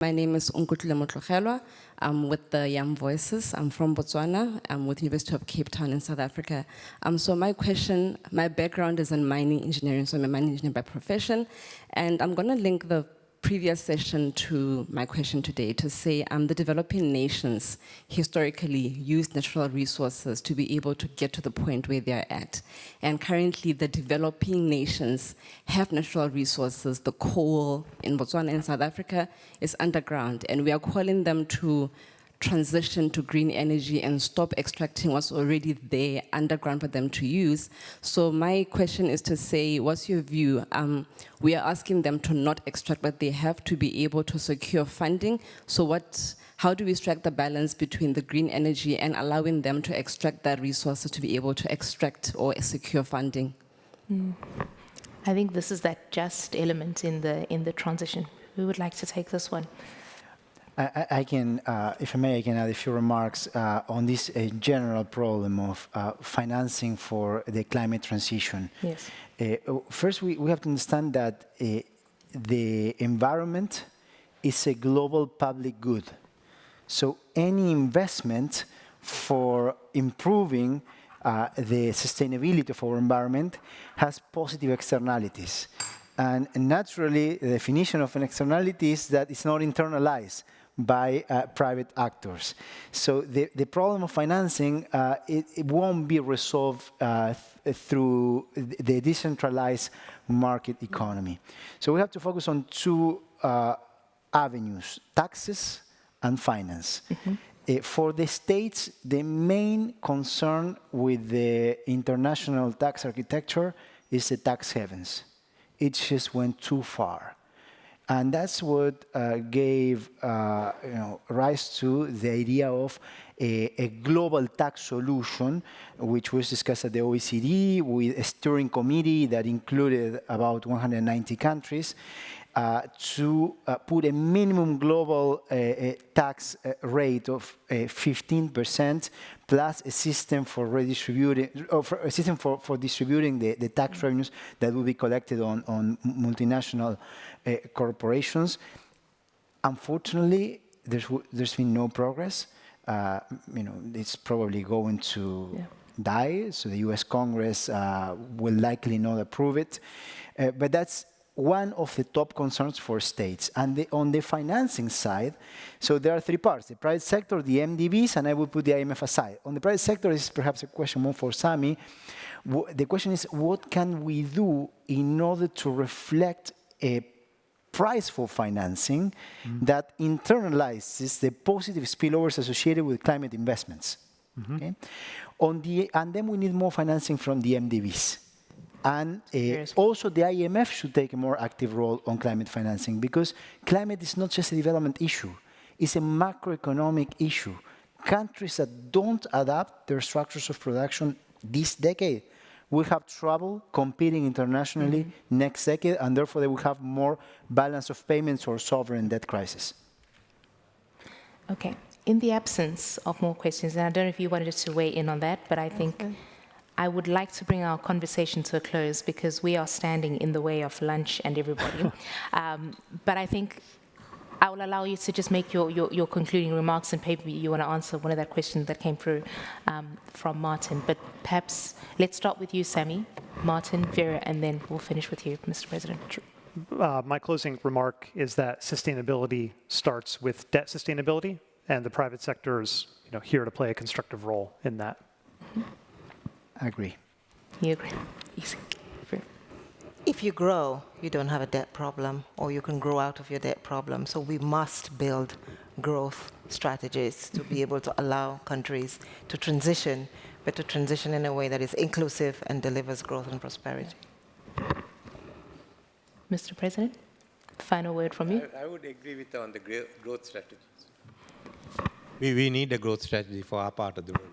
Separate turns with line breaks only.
My name is Unkutule Motlogelwa. I'm with the Young Voices. I'm from Botswana. I'm with the University of Cape Town in South Africa. So my background is in mining engineering, so I'm a mining engineer by profession. And I'm gonna link the previous session to my question today to say the developing nations historically use natural resources to be able to get to the point where they're at. And currently the developing nations have natural resources. The coal in Botswana and South Africa is underground, and we are calling them to transition to green energy and stop extracting what's already there underground for them to use. So my question is to say, what's your view? We are asking them to not extract, but they have to be able to secure funding. So how do we strike the balance between the green energy and allowing them to extract that resources to be able to extract or secure funding?
I think this is that just element in the transition. Who would like to take this one?
I can, if I may, I can add a few remarks on this general problem of financing for the climate transition.
Yes.
First, we have to understand that the environment is a global public good. So any investment for improving the sustainability of our environment has positive externalities. And naturally, the definition of an externality is that it's not internalized by private actors. So the problem of financing, it won't be resolved through the decentralized market economy. So we have to focus on two avenues, taxes and finance. Mm-hmm. For the states, the main concern with the international tax architecture is the tax havens. It just went too far. And that's what gave rise to the idea of a global tax solution, which was discussed at the OECD with a steering committee that included about 190 countries, to put a minimum global tax rate of 15% plus a system for redistributing, or a system for distributing the tax revenues that will be collected on multinational corporations. Unfortunately, there's been no progress. It's probably going to die, so the US Congress will likely not approve it. But that's one of the top concerns for states. And on the financing side, so there are three parts: the private sector, the MDBs, and I will put the IMF aside. On the private sector, this is perhaps a question more for Sami. The question is, what can we do in order to reflect a price for financing that internalizes the positive spillovers associated with climate investments? Okay? And then we need more financing from the MDBs. And also the IMF should take a more active role on climate financing, because climate is not just a development issue, it's a macroeconomic issue. Countries that don't adapt their structures of production this decade will have trouble competing internationally next decade, and therefore they will have more balance of payments or sovereign debt crisis.
Okay. In the absence of more questions, and I don't know if you wanted to weigh in on that, but I think I would like to bring our conversation to a close because we are standing in the way of lunch and everybody. But I think I will allow you to just make your concluding remarks, and maybe you want to answer one of that question that came through from Martin. But perhaps let's start with you, Sami, Martin, Vera, and then we'll finish with you, Mr. President.
Sure. My closing remark is that sustainability starts with debt sustainability, and the private sector is here to play a constructive role in that.
I agree.
You agree? Easy.
If you grow, you don't have a debt problem, or you can grow out of your debt problem. So we must build growth strategies to be able to allow countries to transition, but to transition in a way that is inclusive and delivers growth and prosperity.
Mr. President, final word from you.
I would agree with on the growth strategies. We need a growth strategy for our part of the world.